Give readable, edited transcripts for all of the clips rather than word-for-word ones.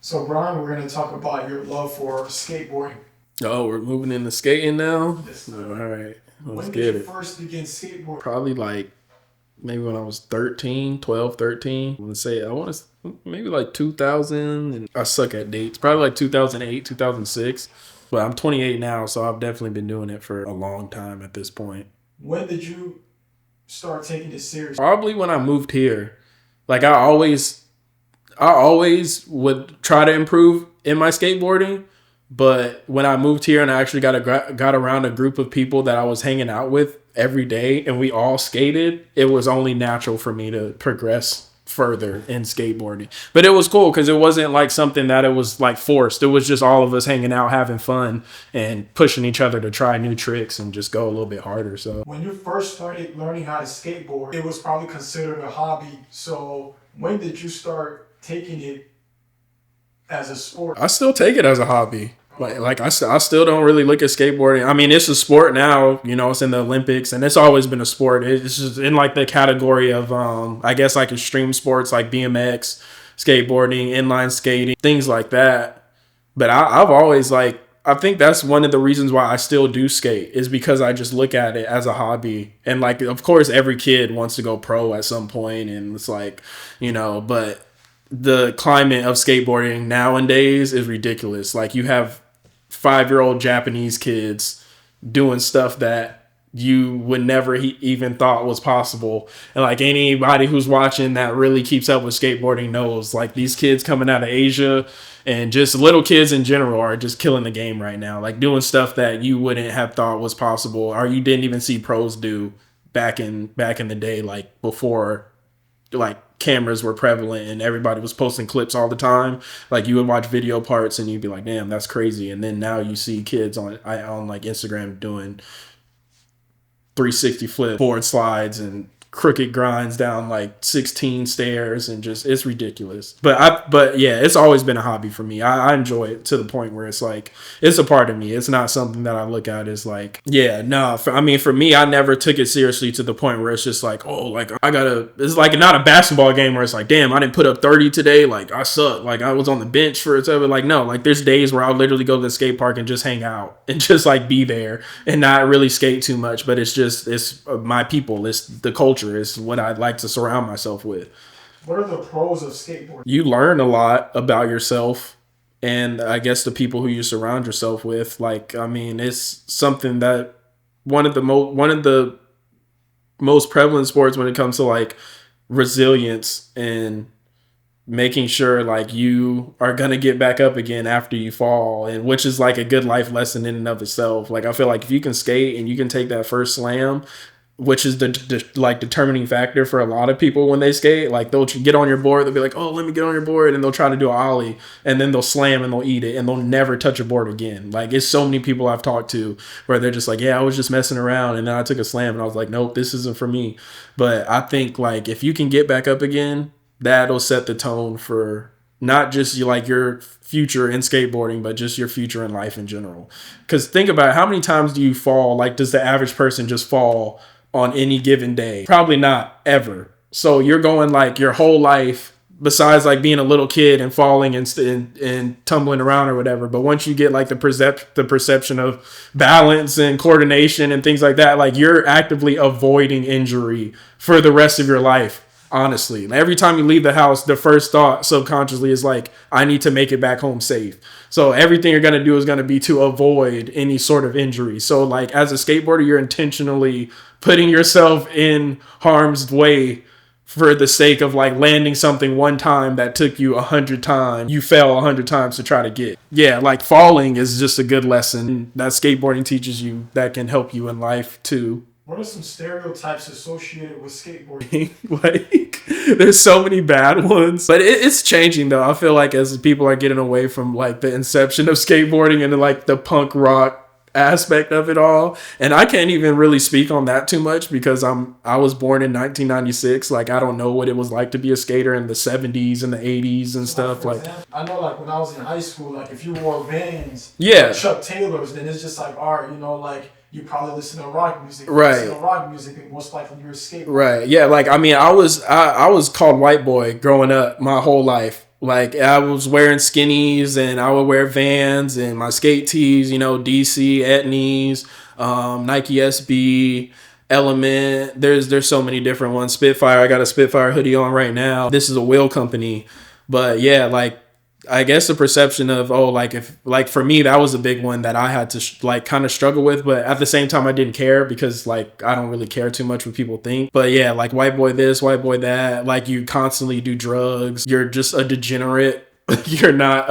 So, Brian, we're going to talk about your love for skateboarding. Oh, we're moving into skating now? Yes. All right. Let's When did get you it. first begin skateboarding? Probably like maybe when I was 13, 12, 13. I want to say, I want to, maybe like 2000. And I suck at dates. Probably like 2008, 2006. But I'm 28 now, so I've definitely been doing it for a long time at this point. When did you start taking this seriously? Probably when I moved here. Like I always would try to improve in my skateboarding, but when I moved here and I actually got around a group of people that I was hanging out with every day and we all skated, it was only natural for me to progress further in skateboarding. But it was cool because it wasn't like something that it was like forced. It was just all of us hanging out, having fun, and pushing each other to try new tricks and just go a little bit harder. So When you first started learning how to skateboard, it was probably considered a hobby. So, when did you start taking it as a sport? I still take it as a hobby. I still don't really look at skateboarding. I mean, it's a sport now. You know, it's in the Olympics, and it's always been a sport. It's just in like the category of I guess like extreme sports like BMX, skateboarding, inline skating, things like that. But I've always like I think that's one of the reasons why I still do skate is because I just look at it as a hobby. And like of course every kid wants to go pro at some point, and it's like but the climate of skateboarding nowadays is ridiculous. Like you have 5-year-old Japanese kids doing stuff that you would never even thought was possible. And like anybody who's watching that really keeps up with skateboarding knows like these kids coming out of Asia and just little kids in general are just killing the game right now. Like doing stuff that you wouldn't have thought was possible or you didn't even see pros do back in the day, like before like cameras were prevalent and everybody was posting clips all the time. Like you would watch video parts and you'd be like, damn, that's crazy. And then now you see kids on like Instagram doing 360 flip board slides and crooked grinds down like 16 stairs and just it's ridiculous. But yeah, it's always been a hobby for me. I enjoy it to the point where it's like it's a part of me. It's not something that I look at as like for me I never took it seriously to the point where it's just like, oh, like I gotta, it's like not a basketball game where it's like, damn, I didn't put up 30 today, like I suck, like I was on the bench for it. Like no, like there's days where I'll literally go to the skate park and just hang out and just like be there and not really skate too much. But it's my people, it's the culture, is what I'd like to surround myself with. What are the pros of skateboarding? You learn a lot about yourself and I guess the people who you surround yourself with. Like, I mean, it's something that one of the most prevalent sports when it comes to like resilience and making sure like you are gonna get back up again after you fall, and which is like a good life lesson in and of itself. Like I feel like if you can skate and you can take that first slam, which is the like determining factor for a lot of people when they skate. Like they'll get on your board, they'll be like, "Oh, let me get on your board," and they'll try to do an ollie, and then they'll slam and they'll eat it, and they'll never touch a board again. Like it's so many people I've talked to where they're just like, "Yeah, I was just messing around, and then I took a slam, and I was like, nope, this isn't for me." But I think like if you can get back up again, that'll set the tone for not just like your future in skateboarding, but just your future in life in general. Because think about it, how many times do you fall? Like, does the average person just fall on any given day? Probably not ever. So you're going like your whole life, besides like being a little kid and falling and tumbling around or whatever. But once you get like the perception of balance and coordination and things like that, like you're actively avoiding injury for the rest of your life. Honestly, every time you leave the house, the first thought subconsciously is like, I need to make it back home safe. So everything you're going to do is going to be to avoid any sort of injury. So like as a skateboarder, you're intentionally putting yourself in harm's way for the sake of like landing something one time that took you 100 times. You fail 100 times to try to get. Yeah, like falling is just a good lesson that skateboarding teaches you that can help you in life too. What are some stereotypes associated with skateboarding? Like there's so many bad ones, but it's changing though. I feel like as people are getting away from like the inception of skateboarding into like the punk rock aspect of it all, and I can't even really speak on that too much because I was born in 1996. Like I don't know what it was like to be a skater in the 70s and the 80s and stuff. For Like example, I know like when I was in high school, like if you wore Vans, yeah, Chuck Taylors, then it's just like, all right, like you probably listen to rock music. If you right. listen to rock music, and most likely you're a skateboarder. Right. Yeah. Like, I mean, I was called white boy growing up my whole life. Like I was wearing skinnies and I would wear Vans and my skate tees, DC, Etnies, Nike SB, Element. There's so many different ones. Spitfire. I got a Spitfire hoodie on right now. This is a wheel company, but yeah, like I guess the perception of, oh, like if like for me that was a big one that I had to like kind of struggle with, but at the same time I didn't care because like I don't really care too much what people think. But yeah, like white boy this, white boy that, like you constantly do drugs, you're just a degenerate. You're not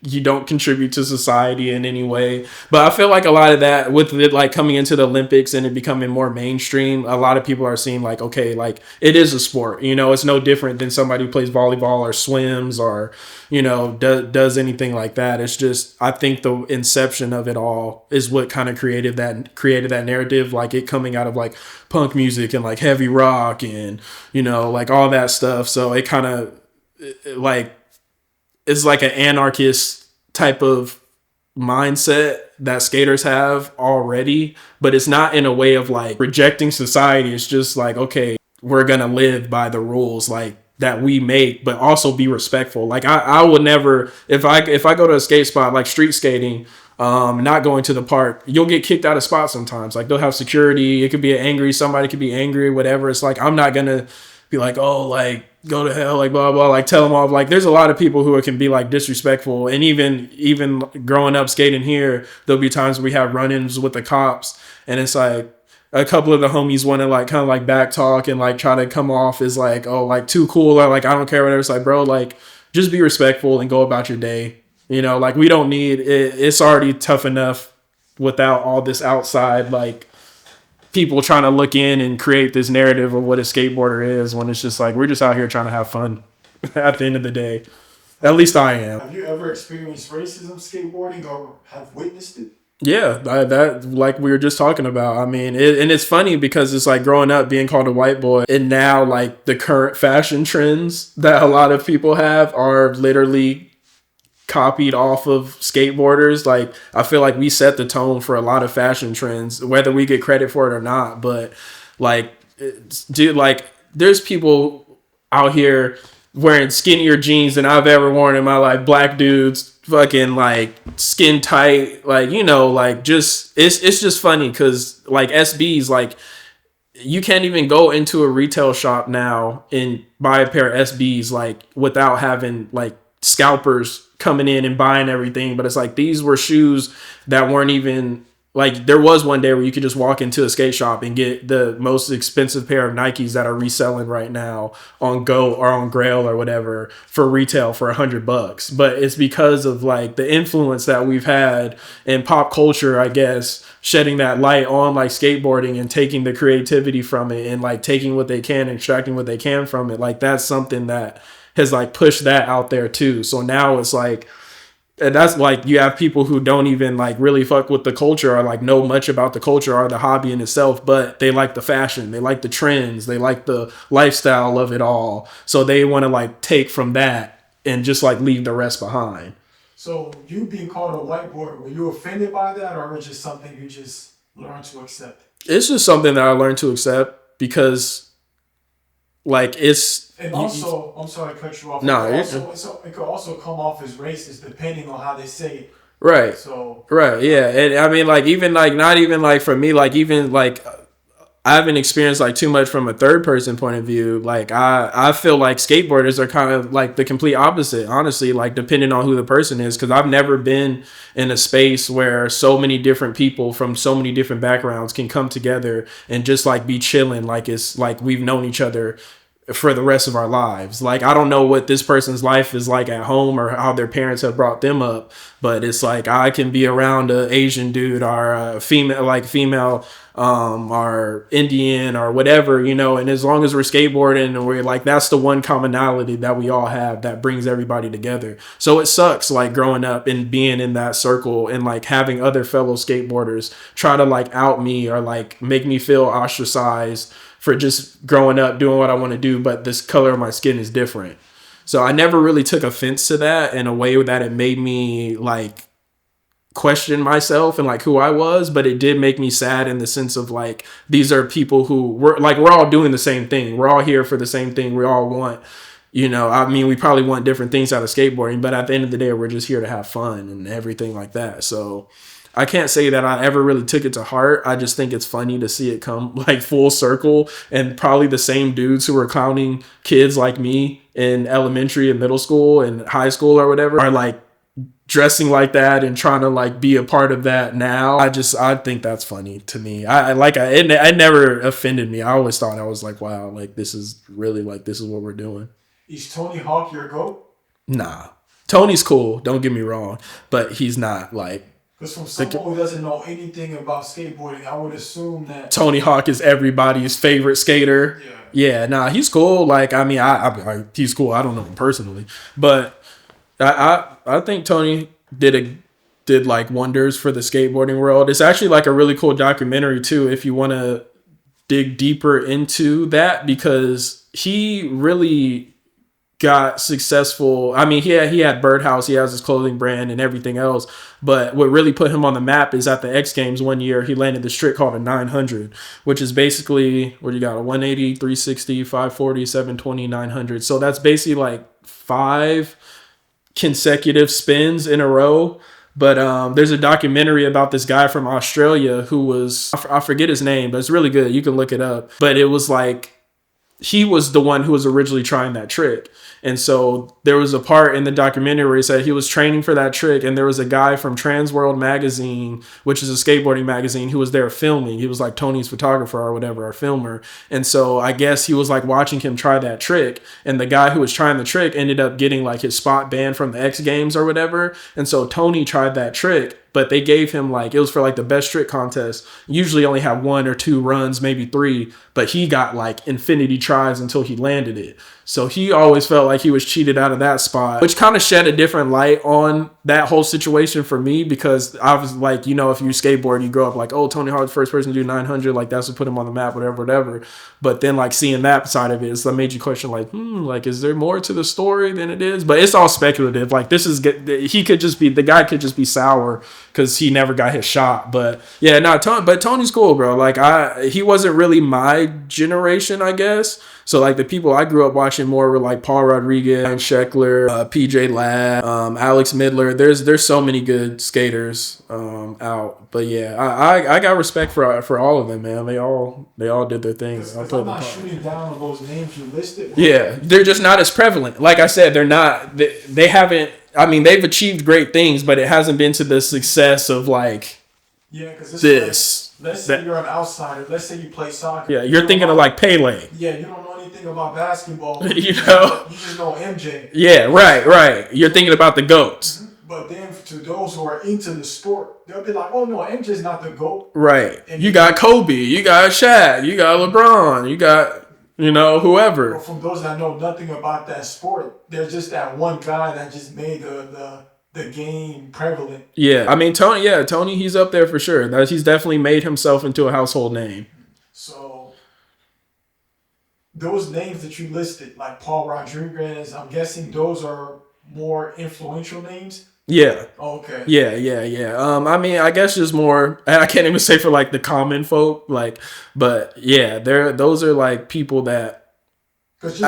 you don't contribute to society in any way. But I feel like a lot of that with it like coming into the Olympics and it becoming more mainstream, a lot of people are seeing like, okay, like it is a sport, it's no different than somebody who plays volleyball or swims or does anything like that. It's just, I think the inception of it all is what kind of created that narrative, like it coming out of like punk music and like heavy rock and like all that stuff. So it kind of like it's like an anarchist type of mindset that skaters have already, but it's not in a way of like rejecting society. It's just like, okay, we're gonna live by the rules like that we make, but also be respectful. Like I would never, if I go to a skate spot like street skating, not going to the park, you'll get kicked out of spots sometimes. Like they'll have security. It could be somebody could be angry, whatever. It's like I'm not gonna be like, oh, like go to hell, like blah blah, like tell them off. Like there's a lot of people who can be like disrespectful, and even growing up skating here, there'll be times we have run-ins with the cops, and it's like a couple of the homies want to like kind of like back talk and like try to come off as like, oh, like too cool or like I don't care, whatever. It's like, bro, like just be respectful and go about your day. Like we don't need it. It's already tough enough without all this outside like people trying to look in and create this narrative of what a skateboarder is, when it's just like we're just out here trying to have fun at the end of the day. At least I am. Have you ever experienced racism skateboarding or have witnessed it? Yeah, that like we were just talking about. I mean, and it's funny because it's like growing up being called a white boy, and now like the current fashion trends that a lot of people have are literally copied off of skateboarders. Like I feel like we set the tone for a lot of fashion trends, whether we get credit for it or not. But like, dude, like there's people out here wearing skinnier jeans than I've ever worn in my life. Black dudes, fucking like skin tight, like like just it's just funny because like SBs, like you can't even go into a retail shop now and buy a pair of SBs like without having like scalpers coming in and buying everything. But it's like these were shoes that weren't even like, there was one day where you could just walk into a skate shop and get the most expensive pair of Nikes that are reselling right now on Go or on Grail or whatever for retail for $100. But it's because of like the influence that we've had in pop culture, I guess, shedding that light on like skateboarding and taking the creativity from it and like taking what they can, extracting what they can from it. Like that's something that has like pushed that out there too. So now it's like, and that's like you have people who don't even like really fuck with the culture or like know much about the culture or the hobby in itself, but they like the fashion, they like the trends, they like the lifestyle of it all. So they want to like take from that and just like leave the rest behind. So you being called a white boy, were you offended by that, or was it just something you just learned to accept? It's just something that I learned to accept because like it's, and also, I'm sorry to cut you off. No, it could also come off as racist depending on how they say it. Right. So right, yeah, and I mean, like even like not even like for me, like even like I haven't experienced like too much from a third person point of view. Like I feel like skateboarders are kind of like the complete opposite, honestly, like depending on who the person is, because I've never been in a space where so many different people from so many different backgrounds can come together and just like be chilling, like it's like we've known each other for the rest of our lives. Like I don't know what this person's life is like at home or how their parents have brought them up, but it's like I can be around a Asian dude or a female or Indian or whatever, and as long as we're skateboarding and we're like, that's the one commonality that we all have that brings everybody together. So it sucks like growing up and being in that circle and like having other fellow skateboarders try to like out me or like make me feel ostracized for just growing up doing what I want to do, but this color of my skin is different. So I never really took offense to that in a way that it made me like question myself and like who I was, but it did make me sad in the sense of like these are people who we're all doing the same thing. We're all here for the same thing. We all want You know, I mean, we probably want different things out of skateboarding, but at the end of the day, we're just here to have fun and everything like that. So I can't say that I ever really took it to heart. I just think it's funny to see it come like full circle, and probably the same dudes who were clowning kids like me in elementary and middle school and high school or whatever are like dressing like that and trying to like be a part of that now. I think that's funny to me. It never offended me. I always thought, I was like, wow, like this is really like, this is what we're doing. Is Tony Hawk your GOAT? Nah. Tony's cool, don't get me wrong, but he's not like, because from someone who doesn't know anything about skateboarding, I would assume that Tony Hawk is everybody's favorite skater. Yeah, nah, he's cool. Like, I mean, he's cool. I don't know him personally, but I think Tony did like wonders for the skateboarding world. It's actually like a really cool documentary too, if you want to dig deeper into that, because he really got successful. I mean, he had Birdhouse, he has his clothing brand and everything else, but what really put him on the map is at the X Games one year, he landed this trick called a 900, which is basically, what you got, a 180, 360, 540, 720, 900. So that's basically like 5 consecutive spins in a row. But there's a documentary about this guy from Australia who was, I forget his name, but it's really good. You can look it up. But it was like, he was the one who was originally trying that trick. And so there was a part in the documentary where he said he was training for that trick, and there was a guy from Trans World magazine, which is a skateboarding magazine, who was there filming. He was like Tony's photographer or whatever, or filmer. And so I guess he was like watching him try that trick, and the guy who was trying the trick ended up getting like his spot banned from the X Games or whatever. And so Tony tried that trick, but they gave him like, it was for like the best trick contest. Usually only have 1 or 2 runs, maybe 3, but he got like infinity tries until he landed it. So he always felt like he was cheated out of that spot, which kind of shed a different light on that whole situation for me, because I was like, you know, if you skateboard, you grow up like, oh, Tony Hawk's the first person to do 900, like that's what put him on the map, whatever. But then like seeing that side of it, it's like made you question like, like, is there more to the story than it is? But it's all speculative. Like, this is, he could just be, the guy could just be sour because he never got his shot. But yeah, no, but Tony's cool, bro. Like, he wasn't really my generation, I guess. So like the people I grew up watching more were like Paul Rodriguez, Sheckler, PJ Ladd, Alex Midler. There's so many good skaters out. But yeah, I got respect for all of them, man. They all did their thing. I'm not shooting down on those names you listed. Yeah, they're just not as prevalent. Like I said, they're not. They haven't. I mean, they've achieved great things, but it hasn't been to the success of like this. Let's say you're an outsider. Let's say you play soccer. Yeah, you're thinking of like Pele. Yeah, you don't know anything about basketball. You know? You just know MJ. Yeah, right. You're thinking about the GOATs. But then to those who are into the sport, they'll be like, oh no, MJ's not the GOAT. Right. And you got Kobe, you got Shaq, you got LeBron, you got, you know, whoever. Well, from those that know nothing about that sport, there's just that one guy that just made the game prevalent. Yeah, I mean, Tony, he's up there for sure. He's definitely made himself into a household name. So those names that you listed, like Paul Rodriguez, I'm guessing those are more influential names. Yeah. Oh, okay. Yeah. I mean, I guess just more. I can't even say for like the common folk, like, but yeah, those are like people that. Because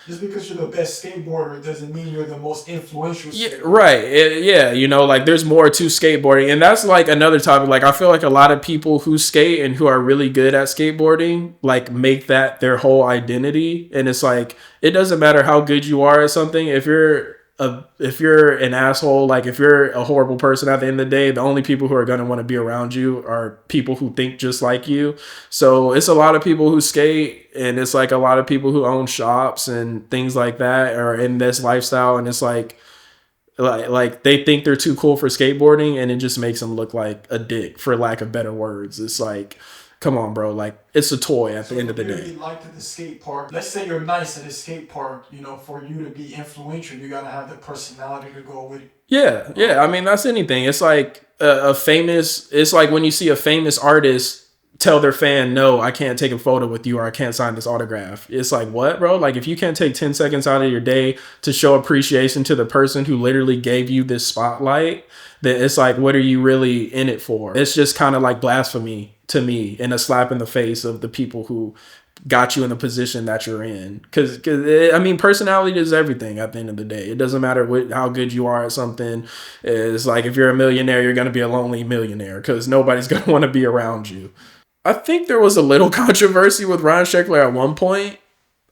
just because you're the best skateboarder doesn't mean you're the most influential. Yeah, right. You know, like there's more to skateboarding, and that's like another topic. Like I feel like a lot of people who skate and who are really good at skateboarding, like make that their whole identity, and it's like it doesn't matter how good you are at something if you're an asshole, like if you're a horrible person at the end of the day, the only people who are going to want to be around you are people who think just like you. So it's a lot of people who skate, and it's like a lot of people who own shops and things like that are in this lifestyle, and it's like they think they're too cool for skateboarding, and it just makes them look like a dick, for lack of better words. It's like, come on, bro. Like, it's a toy at the end of the day. Like at the skate park, let's say you're nice at a skate park, you know, for you to be influential, you got to have the personality to go with it. Yeah. I mean, that's anything. It's like it's like when you see a famous artist tell their fan, no, I can't take a photo with you, or I can't sign this autograph. It's like, what, bro? Like, if you can't take 10 seconds out of your day to show appreciation to the person who literally gave you this spotlight, then it's like, what are you really in it for? It's just kind of like blasphemy to me, and a slap in the face of the people who got you in the position that you're in. Because I mean, personality is everything at the end of the day. It doesn't matter how good you are at something. It's like if you're a millionaire, you're going to be a lonely millionaire because nobody's going to want to be around you. I think there was a little controversy with Ryan Sheckler at one point.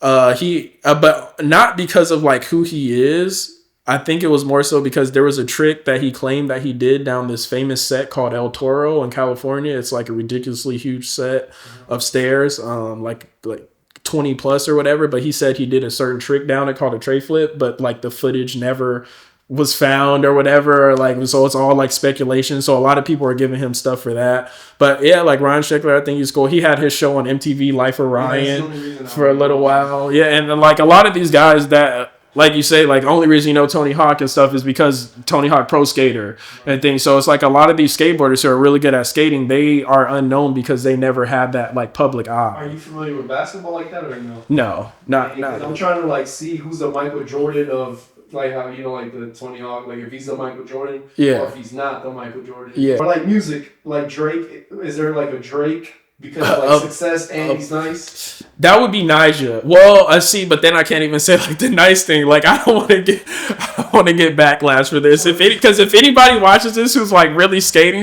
But not because of like who he is. I think it was more so because there was a trick that he claimed that he did down this famous set called El Toro in California. It's like a ridiculously huge set of stairs, like 20 plus or whatever. But he said he did a certain trick down it called a tray flip, but like the footage never was found or whatever. Like, so it's all like speculation. So a lot of people are giving him stuff for that. But yeah, like Ryan Sheckler, I think he's cool. He had his show on MTV Life of Ryan for a little while. Yeah, and then, like a lot of these guys that, like you say, like only reason you know Tony Hawk and stuff is because Tony Hawk Pro Skater and things. So it's like a lot of these skateboarders who are really good at skating, they are unknown because they never had that like public eye. Are you familiar with basketball like that or no? No, not. I'm trying to like see who's the Michael Jordan of like how you know like the Tony Hawk, like if he's the Michael Jordan, yeah, or if he's not the Michael Jordan, yeah. Or like music, like Drake. Is there like a Drake? Because of like success and he's nice. That would be Nija. Well, I see, but then I can't even say like the nice thing. Like I don't want to get backlash for this. Because if anybody watches this who's like really skating,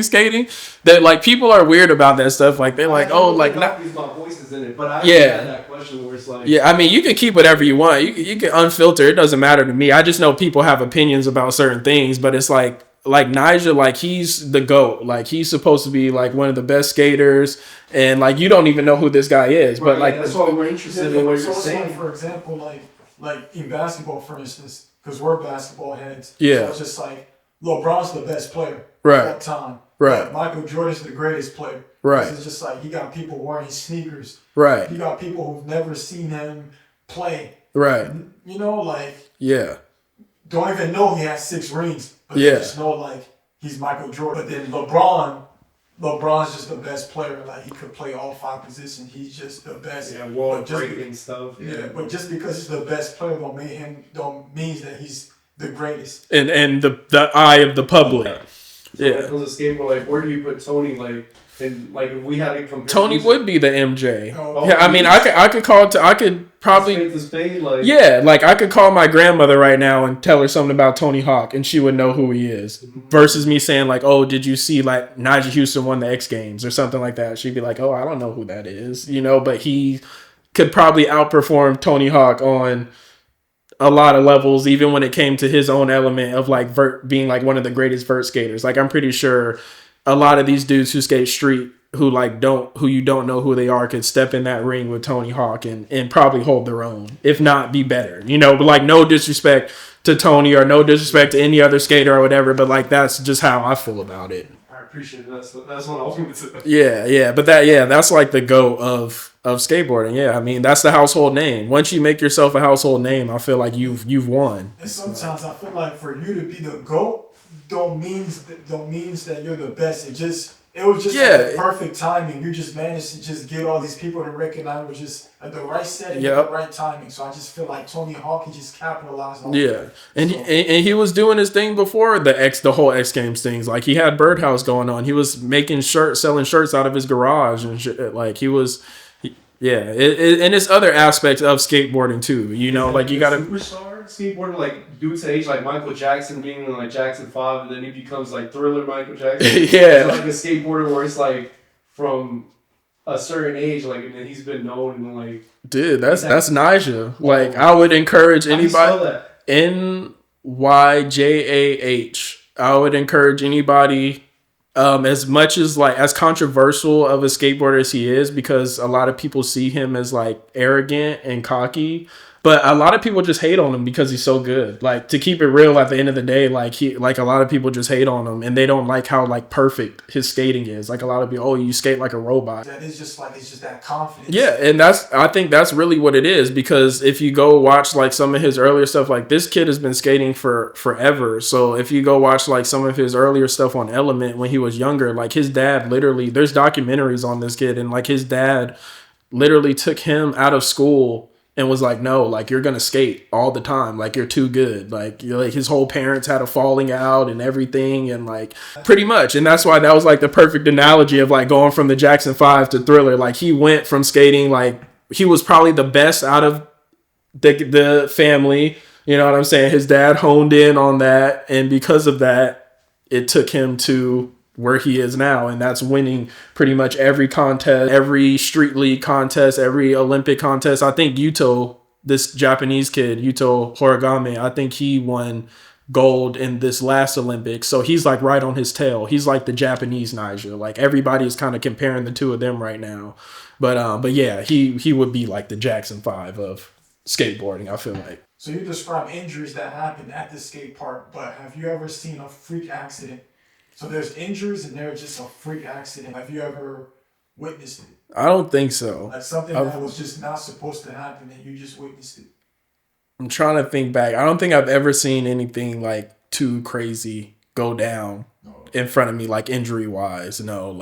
that like people are weird about that stuff. Like they're like, oh, like not. My voice is in it, but I had that question where it's like, yeah, I mean, you can keep whatever you want. You can unfilter. It doesn't matter to me. I just know people have opinions about certain things, but it's like Nija, like he's the GOAT. Like he's supposed to be like one of the best skaters, and like you don't even know who this guy is. But like that's why we're interested in what you're saying. Like, for example, like in basketball, for instance, because we're basketball heads. Yeah. So it's just like LeBron's the best player right. of all time. Right. Like, Michael Jordan's the greatest player. Right. It's just like he got people wearing his sneakers. Right. You got people who've never seen him play. Right. You know, like yeah. Don't even know he has 6 rings. But yeah. They just know like he's Michael Jordan. But then LeBron's just the best player. Like he could play all 5 positions. He's just the best. Yeah, world breaking stuff. Yeah, but just because he's the best player don't means that he's the greatest. And the eye of the public. So when it comes to skateboard, like where do you put Tony? Like, and like if we had to compare, Tony would be the MJ. Oh, yeah, I mean, I could probably like, yeah, like I could call my grandmother right now and tell her something about Tony Hawk, and she would know who he is. Mm-hmm. Versus me saying like, oh, did you see like Nigel Houston won the X Games or something like that? She'd be like, oh, I don't know who that is, you know. But he could probably outperform Tony Hawk on a lot of levels, even when it came to his own element of like being like one of the greatest vert skaters. Like I'm pretty sure a lot of these dudes who skate street who you don't know who they are could step in that ring with Tony Hawk and probably hold their own, if not be better, you know. But like no disrespect to Tony or no disrespect to any other skater or whatever, but like that's just how I feel about it. I appreciate it. That's what I was going to say. Yeah, but that's like the GOAT of skateboarding. Yeah, I mean that's the household name. Once you make yourself a household name, I feel like you've won. And sometimes I feel like for you to be the GOAT don't means that you're the best. It was just like the perfect timing. You just managed to just get all these people to recognize it was just at the right setting, the right timing. So I just feel like Tony Hawk, he just capitalized on it. Yeah, and he was doing his thing before the whole X Games things. Like he had Birdhouse going on. He was making selling shirts out of his garage and shit. Like he was. Yeah, and it's other aspects of skateboarding too. You know, like you gotta superstar skateboarder, like dudes age like Michael Jackson being in like Jackson 5, and then he becomes like Thriller Michael Jackson. Yeah, it's like a skateboarder where it's like from a certain age, like and then he's been known and like. Dude, that's Nija. Like I would encourage anybody. NYJAH. I would encourage anybody. As much as like as controversial of a skateboarder as he is, because a lot of people see him as like arrogant and cocky, but a lot of people just hate on him because he's so good. Like to keep it real, at the end of the day, like a lot of people just hate on him and they don't like how like perfect his skating is. Like a lot of people, oh, you skate like a robot. That is just like it's just that confidence. Yeah, and I think that's really what it is, because if you go watch like some of his earlier stuff, like this kid has been skating for forever. So if you go watch like some of his earlier stuff on Element when he was younger, like his dad literally, there's documentaries on this kid, and like his dad literally took him out of school and was like, no, like you're gonna skate all the time, like you're too good. Like his whole parents had a falling out and everything, and like pretty much, and that's why that was like the perfect analogy of like going from the Jackson 5 to Thriller. Like he went from skating like he was probably the best out of the family. You know what I'm saying? His dad honed in on that, and because of that, it took him to where he is now, and that's winning pretty much every contest, every street league contest, every Olympic contest. I think Yuto, this Japanese kid, Yuto Horigame, I think he won gold in this last Olympics. So he's like right on his tail. He's like the Japanese Nigel. Like everybody is kind of comparing the two of them right now. But yeah, he would be like the Jackson 5 of skateboarding, I feel like. So you describe injuries that happen at the skate park, but have you ever seen a freak accident? So there's injuries and there's just a freak accident. Have you ever witnessed it? I don't think so. Like something that was just not supposed to happen and you just witnessed it. I'm trying to think back. I don't think I've ever seen anything like too crazy go down in front of me, like injury wise. No.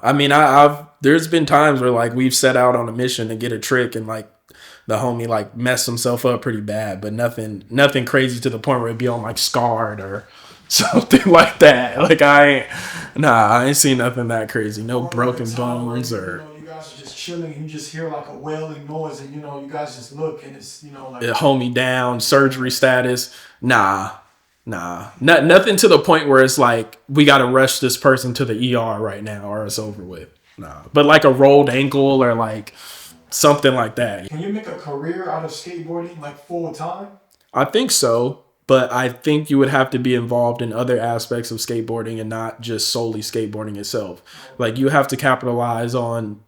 I mean, I've there's been times where like we've set out on a mission to get a trick and like the homie like messed himself up pretty bad, but nothing crazy to the point where it'd be on like scarred or something like that. Like I ain't seen nothing that crazy. No broken bones or. You guys are just chilling and you just hear like a wailing noise and you guys just look and it's like homie down, surgery status. Nothing to the point where it's like we got to rush this person to the ER right now or it's over with. But like a rolled ankle or like something like that. Can you make a career out of skateboarding like full time? I think so, but I think you would have to be involved in other aspects of skateboarding and not just solely skateboarding itself. Like you have to capitalize on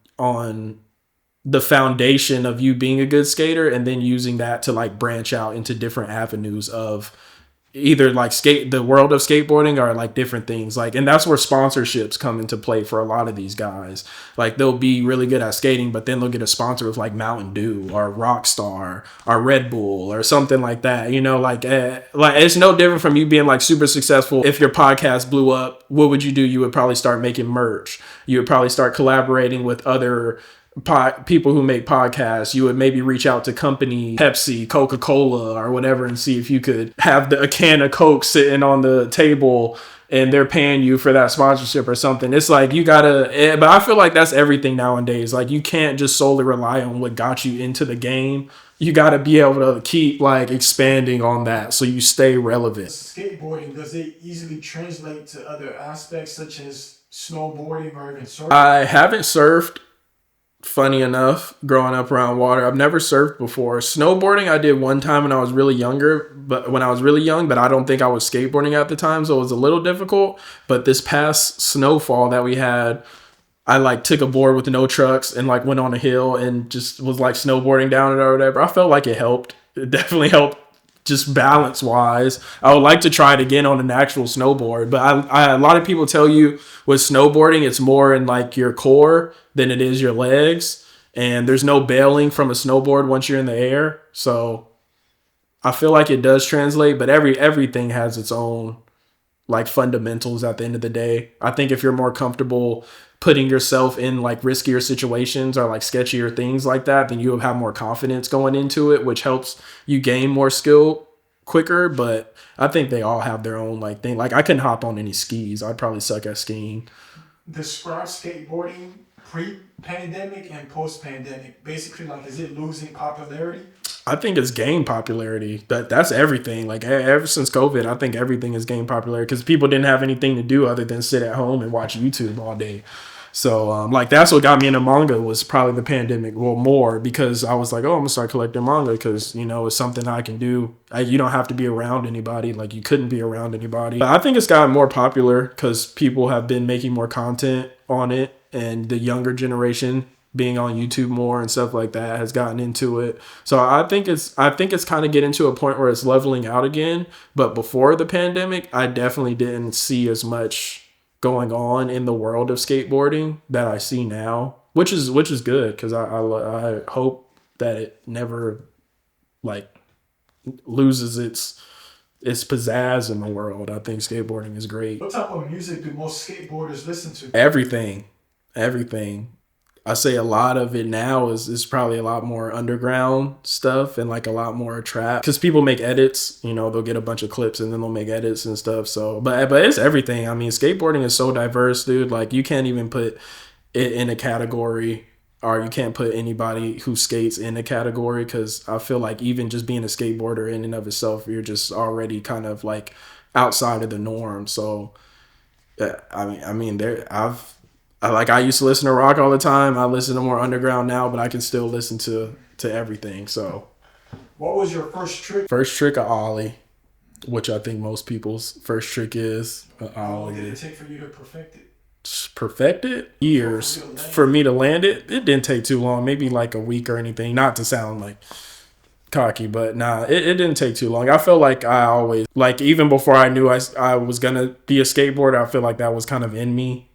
the foundation of you being a good skater and then using that to like branch out into different avenues of either like the world of skateboarding or like different things. Like, and that's where sponsorships come into play for a lot of these guys. Like they'll be really good at skating, but then they'll get a sponsor with like Mountain Dew or Rockstar or Red Bull or something like that. Like it's no different from you being like super successful. If your podcast blew up, what would you do? You would probably start making merch. You would probably start collaborating with other people who make podcasts. You would maybe reach out to company Pepsi, Coca-Cola or whatever and see if you could have a can of Coke sitting on the table and they're paying you for that sponsorship or something. It's like you gotta, but I feel like that's everything nowadays. Like you can't just solely rely on what got you into the game. You gotta be able to keep like expanding on that so you stay relevant. Skateboarding, does it easily translate to other aspects such as snowboarding or even surfing? I haven't surfed. Funny enough, growing up around water, I've never surfed before. Snowboarding I did one time when I was really young, but I don't think I was skateboarding at the time, so it was a little difficult. But this past snowfall that we had, I like took a board with no trucks and like went on a hill and just was like snowboarding down it or whatever. I felt like it helped. It definitely helped. Just balance wise, I would like to try it again on an actual snowboard. But a lot of people tell you with snowboarding, it's more in like your core than it is your legs. And there's no bailing from a snowboard once you're in the air. So I feel like it does translate, but everything has its own like fundamentals at the end of the day. I think if you're more comfortable putting yourself in like riskier situations or like sketchier things like that, then you'll have more confidence going into it, which helps you gain more skill quicker. But I think they all have their own like thing. Like I couldn't hop on any skis. I'd probably suck at skiing. Describe skateboarding pre-pandemic and post-pandemic. Basically, like, is it losing popularity? I think it's gained popularity. That's everything. Like ever since COVID, I think everything has gained popularity because people didn't have anything to do other than sit at home and watch YouTube all day. So like that's what got me into manga was probably the pandemic. Well, more because I was like, oh, I'm gonna start collecting manga because it's something I can do. You don't have to be around anybody. Like you couldn't be around anybody. But I think it's gotten more popular because people have been making more content on it, and the younger generation being on YouTube more and stuff like that has gotten into it. So I think it's kind of getting to a point where it's leveling out again. But before the pandemic, I definitely didn't see as much going on in the world of skateboarding that I see now, which is good because I hope that it never like loses its pizzazz in the world. I think skateboarding is great. What type of music do most skateboarders listen to? Everything. I say a lot of it now is probably a lot more underground stuff and like a lot more trap because people make edits. They'll get a bunch of clips and then they'll make edits and stuff. So, but it's everything. I mean, skateboarding is so diverse, dude. Like you can't even put it in a category or you can't put anybody who skates in a category, because I feel like even just being a skateboarder in and of itself, you're just already kind of like outside of the norm. So I used to listen to rock all the time. I listen to more underground now, but I can still listen to everything. So what was your first trick? First trick, a ollie, which I think most people's first trick is a ollie. How long did it take for you to perfect it? Perfect it? Years for me to land it. It didn't take too long, maybe like a week or anything. Not to sound like cocky, but nah, it didn't take too long. I feel like I always, like, even before I knew I was gonna be a skateboarder, I feel like that was kind of in me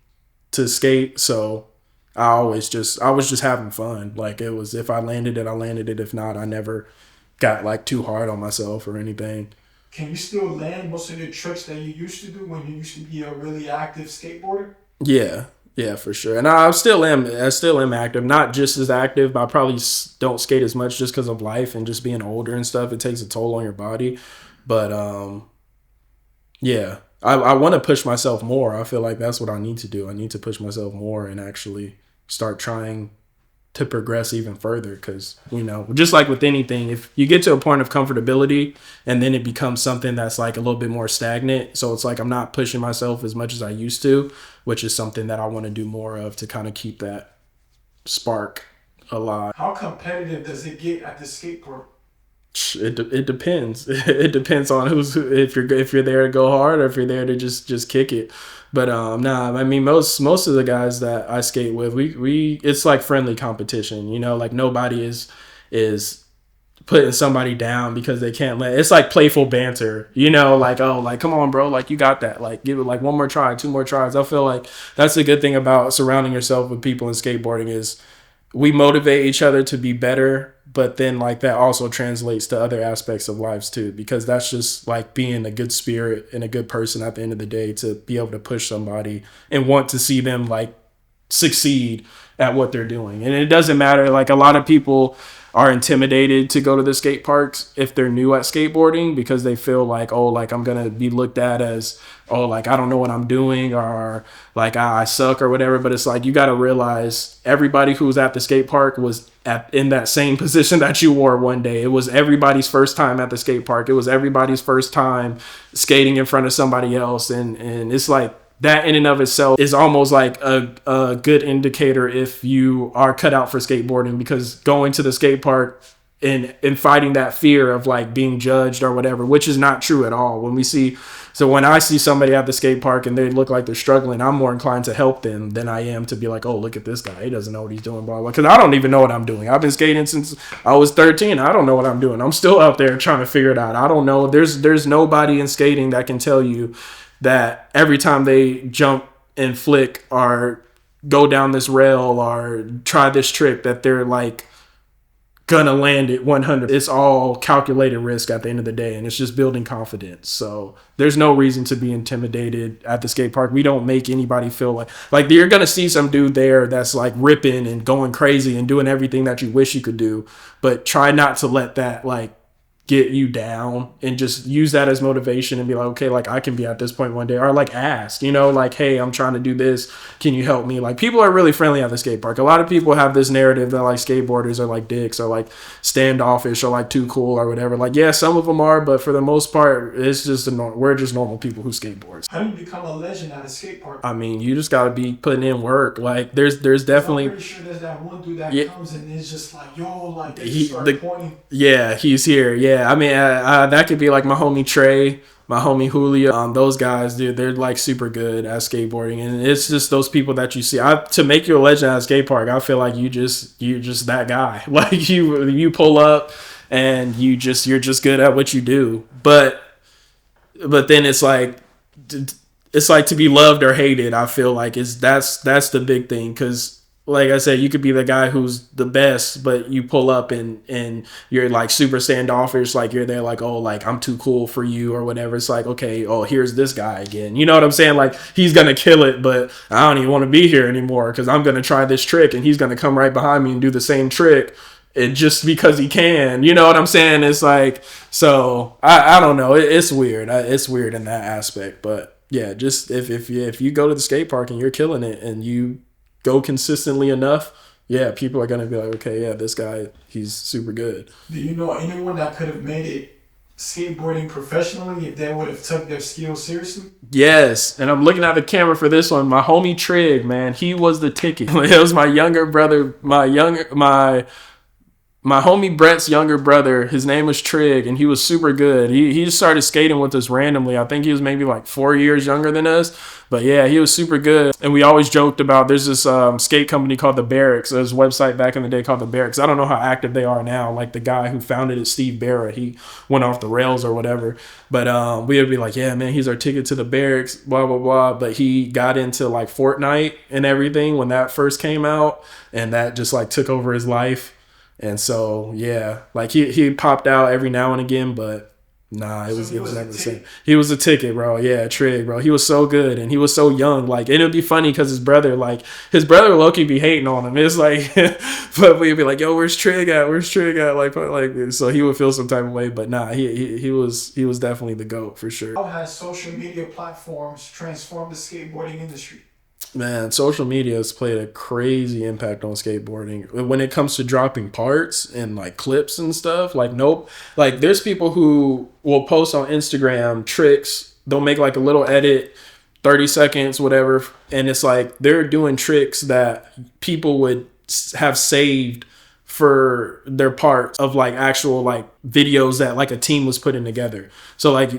to skate. So I was just having fun. Like, it was, if I landed it, I landed it. If not, I never got like too hard on myself or anything. Can you still land most of the tricks that you used to do when you used to be a really active skateboarder? Yeah, for sure. And I still am active. Not just as active, but I probably don't skate as much just because of life and just being older and stuff. It takes a toll on your body. But yeah, I want to push myself more. I feel like that's what I need to do. I need to push myself more and actually start trying to progress even further, because, you know, just like with anything, if you get to a point of comfortability and then it becomes something that's like a little bit more stagnant, so it's like I'm not pushing myself as much as I used to, which is something that I want to do more of to kind of keep that spark alive. How competitive does it get at the skate park? It depends. It depends on if you're there to go hard or if you're there to just kick it. But I mean, most of the guys that I skate with, we it's like friendly competition. You know, like nobody is putting somebody down because they can't let. It's like playful banter. You know, like, oh, like, come on, bro, like, you got that. Like, give it like one more try, two more tries. I feel like that's the good thing about surrounding yourself with people in skateboarding is we motivate each other to be better, but then like that also translates to other aspects of lives too, because that's just like being a good spirit and a good person at the end of the day, to be able to push somebody and want to see them like succeed at what they're doing. And it doesn't matter, like, a lot of people are intimidated to go to the skate parks if they're new at skateboarding, because they feel like, oh, like, I'm gonna be looked at as, oh, like, I don't know what I'm doing, or like, I suck or whatever. But it's like, you got to realize everybody who's at the skate park was in that same position that you were one day. It was everybody's first time at the skate park. It was everybody's first time skating in front of somebody else. And it's like, that in and of itself is almost like a good indicator if you are cut out for skateboarding, because going to the skate park and fighting that fear of like being judged or whatever, which is not true at all. When I see somebody at the skate park and they look like they're struggling, I'm more inclined to help them than I am to be like, oh, look at this guy, he doesn't know what he's doing, blah, blah. Because I don't even know what I'm doing. I've been skating since I was 13. I don't know what I'm doing. I'm still out there trying to figure it out. I don't know. There's nobody in skating that can tell you that every time they jump and flick or go down this rail or try this trick that they're like gonna land it 100. It's all calculated risk at the end of the day, and it's just building confidence. So there's no reason to be intimidated at the skate park. We don't make anybody feel like you're gonna see some dude there that's like ripping and going crazy and doing everything that you wish you could do, but try not to let that like get you down, and just use that as motivation and be like, okay, like, I can be at this point one day, or like ask, you know, like, hey, I'm trying to do this, can you help me? Like, people are really friendly at the skate park. A lot of people have this narrative that like skateboarders are like dicks or like standoffish or like too cool or whatever. Like, yeah, some of them are, but for the most part, it's just we're just normal people who skateboards. How do you become a legend at a skate park? I mean, you just gotta be putting in work. Like, there's definitely, I'm pretty sure there's that one dude that comes and is just like, yo, like, pointing. Yeah, he's here. Yeah, I mean, that could be like my homie Trey, my homie Julio. Those guys, dude, they're like super good at skateboarding, and it's just those people that you see. To make you a legend at a skate park, I feel like you're just that guy. Like, you pull up and you're just good at what you do. But then it's like to be loved or hated. I feel like that's the big thing, because like I said, you could be the guy who's the best, but you pull up and you're like super standoffish, like you're there like, oh, like, I'm too cool for you or whatever. It's like, okay, oh, here's this guy again. You know what I'm saying? Like, he's going to kill it, but I don't even want to be here anymore because I'm going to try this trick and he's going to come right behind me and do the same trick. And just because he can, you know what I'm saying? It's like, so I don't know. It's weird. It's weird in that aspect, but yeah, just if you go to the skate park and you're killing it and you go consistently enough, yeah, people are gonna be like, okay, yeah, this guy, he's super good. Do you know anyone that could have made it skateboarding professionally if they would have took their skills seriously? Yes, and I'm looking at the camera for this one. My homie Trig, man, he was the ticket. It was my younger brother, my homie Brett's younger brother. His name was Trig, and he was super good. He just started skating with us randomly. I think he was maybe like 4 years younger than us. But yeah, he was super good. And we always joked about, there's this skate company called The Barracks. There's a website back in the day called The Barracks. I don't know how active they are now. Like the guy who founded it, Steve Barra, he went off the rails or whatever. But we would be like, yeah, man, he's our ticket to The Barracks, blah, blah, blah. But he got into like Fortnite and everything when that first came out. And that just like took over his life. And so, yeah, like he popped out every now and again, but nah, it was never the same. He was a ticket, bro. Yeah, Trig, bro. He was so good and he was so young. Like, and it would be funny because his brother low-key be hating on him. It's like, but we'd be like, yo, where's Trig at? Where's Trig at? Like, so he would feel some type of way, but nah, he was definitely the GOAT for sure. How has social media platforms transformed the skateboarding industry? Man, social media has played a crazy impact on skateboarding when it comes to dropping parts and like clips and stuff. Like, nope. Like, there's people who will post on Instagram tricks. They'll make like a little edit, 30 seconds, whatever. And it's like they're doing tricks that people would have saved for their parts of like actual like videos that like a team was putting together. So like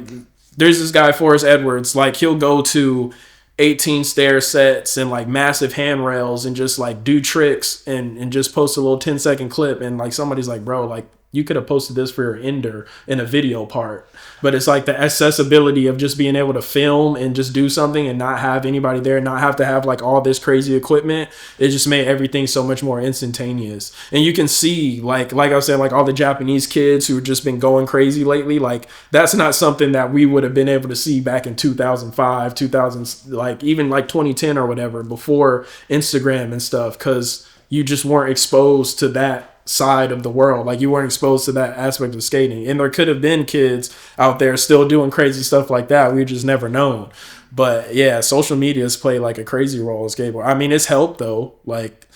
there's this guy, Forrest Edwards, like he'll go to 18 stair sets and like massive handrails and just like do tricks and just post a little 10-second clip. And like somebody's like, bro, like you could have posted this for your ender in a video part. But it's like the accessibility of just being able to film and just do something and not have anybody there, not have to have like all this crazy equipment. It just made everything so much more instantaneous. And you can see like I said, like all the Japanese kids who have just been going crazy lately, like that's not something that we would have been able to see back in 2005, 2000, like even like 2010 or whatever, before Instagram and stuff, because you just weren't exposed to that side of the world. Like you weren't exposed to that aspect of skating, and there could have been kids out there still doing crazy stuff like that. We just never known. But yeah, social media has played like a crazy role in skateboard. I mean, it's helped though. Like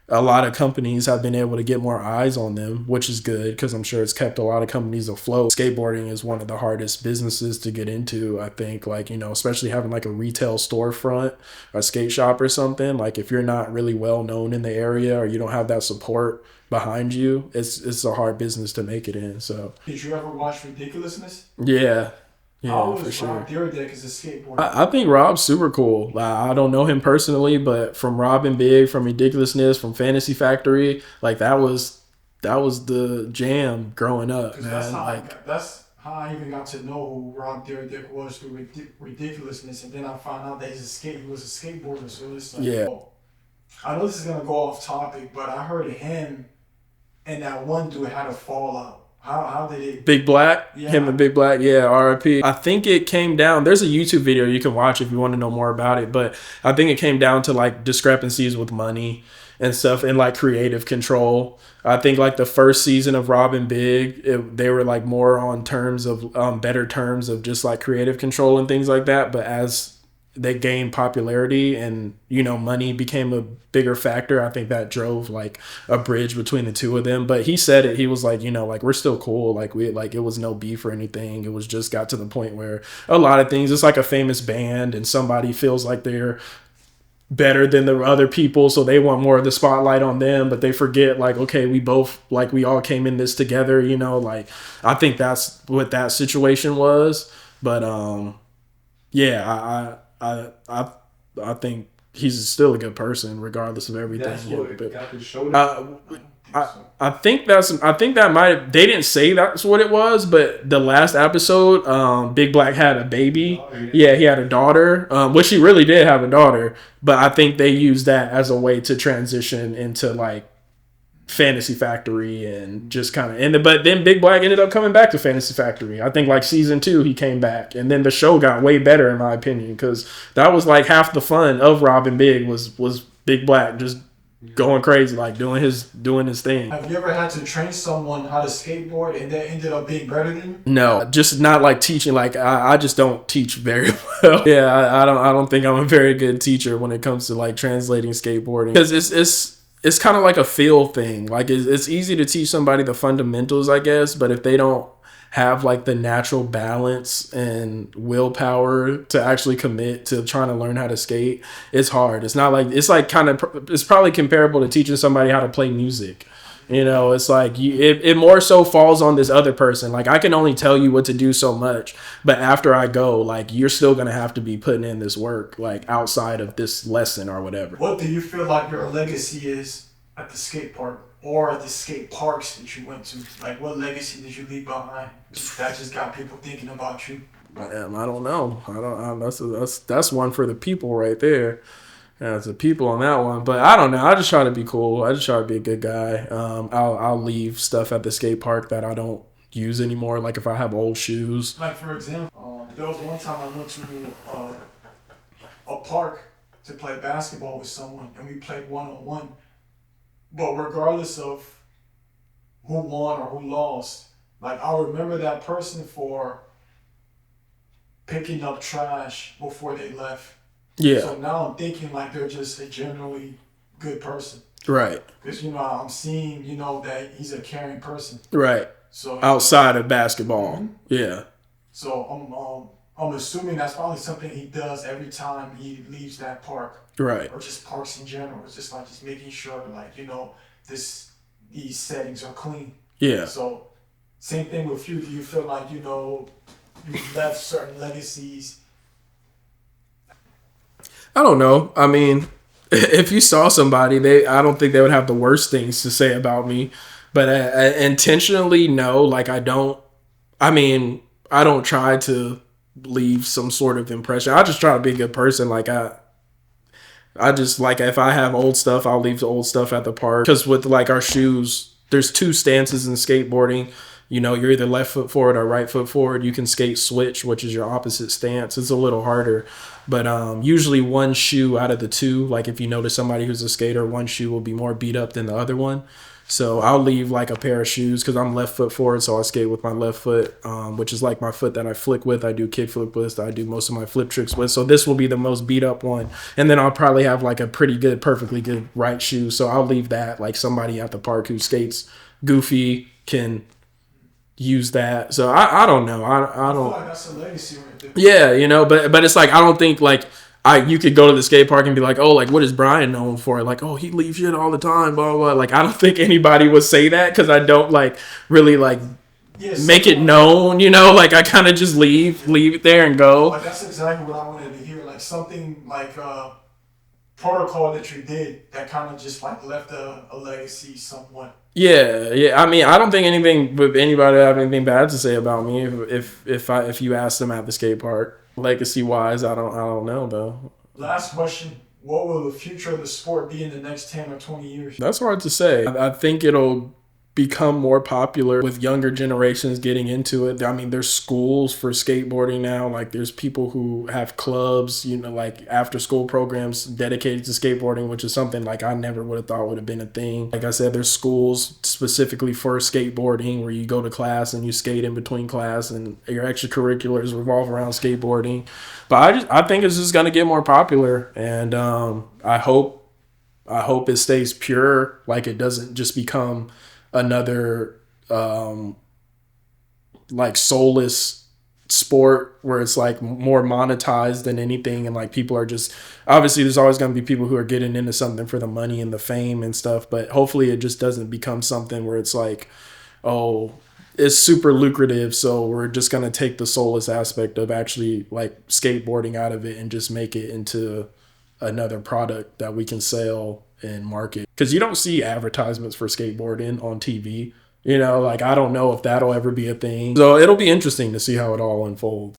a lot of companies have been able to get more eyes on them, which is good because I'm sure it's kept a lot of companies afloat. Skateboarding is one of the hardest businesses to get into, I think, like, you know, especially having like a retail storefront, a skate shop or something. Like if you're not really well known in the area or you don't have that support behind you, it's a hard business to make it in. So did you ever watch Ridiculousness? Yeah, How for was sure. Rob Dyrdek as a skateboarder? I think Rob's super cool. I don't know him personally, but from Rob and Big, from Ridiculousness, from Fantasy Factory, like that was the jam growing up, man. That's how I even got to know who Rob Dyrdek was through Ridiculousness, and then I found out that he was a skateboarder. So it's like, Yeah. oh. I know this is gonna go off topic, but I heard him and that one dude had a fallout. How did it? Big Black, Yeah. Him and Big Black, yeah, RIP. I think it came down. There's a YouTube video you can watch if you want to know more about it, but I think it came down to like discrepancies with money and stuff and like creative control. I think like the first season of Rob and Big, they were like more on terms of better terms of just like creative control and things like that. But as they gained popularity and, you know, money became a bigger factor, I think that drove like a bridge between the two of them. But he said it, he was like, you know, like we're still cool. Like it was no beef or anything. It was just got to the point where a lot of things, it's like a famous band and somebody feels like they're better than the other people, so they want more of the spotlight on them, but they forget like, okay, we all came in this together, you know. Like I think that's what that situation was. But yeah, I think he's still a good person regardless of everything. That's what got the show. I think that might, they didn't say that's what it was, but the last episode, Big Black had a baby. Yeah, he had a daughter, which he really did have a daughter, but I think they used that as a way to transition into like Fantasy Factory and just kind of, but then Big Black ended up coming back to Fantasy Factory. I think like season 2 he came back, and then the show got way better in my opinion, because that was like half the fun of Rob and Big was Big Black just going crazy, like doing his thing. Have you ever had to train someone how to skateboard and they ended up being better than you? No, just not like teaching. Like I just don't teach very well. Yeah, I don't think I'm a very good teacher when it comes to like translating skateboarding, because it's kind of like a feel thing. Like it's easy to teach somebody the fundamentals, I guess, but if they don't have like the natural balance and willpower to actually commit to trying to learn how to skate, it's hard. It's not like it's like kind of it's probably comparable to teaching somebody how to play music. You know, it's like it more so falls on this other person. Like I can only tell you what to do so much, but after I go, like you're still gonna have to be putting in this work, like outside of this lesson or whatever. What do you feel like your legacy is at the skate park or at the skate parks that you went to? Like, what legacy did you leave behind that just got people thinking about you? I don't know. That's one for the people right there. Yeah, it's the people on that one, but I don't know. I just try to be cool. I just try to be a good guy. I'll leave stuff at the skate park that I don't use anymore. Like if I have old shoes. Like for example, there was one time I went to a park to play basketball with someone, and we played 1-on-1. But regardless of who won or who lost, like I remember that person for picking up trash before they left. Yeah. So now I'm thinking like they're just a generally good person. Right. Because, I'm seeing, that he's a caring person. Right. So outside of basketball. Mm-hmm. Yeah. So I'm assuming that's probably something he does every time he leaves that park. Right. Or just parks in general. It's just like just making sure like, these settings are clean. Yeah. So same thing with you. Do you feel like, you left certain legacies? I don't know. I mean, if you saw somebody, I don't think they would have the worst things to say about me. But intentionally, no. Like I don't try to leave some sort of impression. I just try to be a good person. Like I just like if I have old stuff, I'll leave the old stuff at the park. Because with like our shoes, there's 2 stances in skateboarding. You're either left foot forward or right foot forward. You can skate switch, which is your opposite stance. It's a little harder. But usually one shoe out of the 2, like if you notice somebody who's a skater, one shoe will be more beat up than the other one. So I'll leave like a pair of shoes because I'm left foot forward. So I skate with my left foot, which is like my foot that I flick with. I do kick flip with. I do most of my flip tricks with. So this will be the most beat up one. And then I'll probably have like a pretty good, perfectly good right shoe. So I'll leave that. Like somebody at the park who skates goofy can use that. So I don't know. I don't. feel like that's a legacy right there. Yeah, but it's like I don't think like you could go to the skate park and be like, oh, like what is Brian known for? Like, oh, he leaves shit all the time, blah blah. Like I don't think anybody would say that because I don't like really like make it known. Like I kind of just leave it there and go. Like that's exactly what I wanted to hear. Like something like protocol that you did that kind of just like left a legacy somewhat. Yeah. I mean, I don't think anybody would have anything bad to say about me if you asked them at the skate park. Legacy wise, I don't know though. Last question: what will the future of the sport be in the next 10 or 20 years? That's hard to say. I think it'll become more popular with younger generations getting into it. I mean, there's schools for skateboarding now. Like there's people who have clubs, like after school programs dedicated to skateboarding, which is something like I never would have thought would have been a thing. Like I said, there's schools specifically for skateboarding where you go to class and you skate in between class and your extracurriculars revolve around skateboarding. But I think it's just going to get more popular, and I hope it stays pure. Like it doesn't just become another like soulless sport where it's like more monetized than anything, and like people are just obviously there's always going to be people who are getting into something for the money and the fame and stuff, but hopefully it just doesn't become something where it's like, oh, it's super lucrative, so we're just going to take the soulless aspect of actually like skateboarding out of it and just make it into another product that we can sell and market. Because you don't see advertisements for skateboarding on TV. Like I don't know if that'll ever be a thing. So it'll be interesting to see how it all unfolds.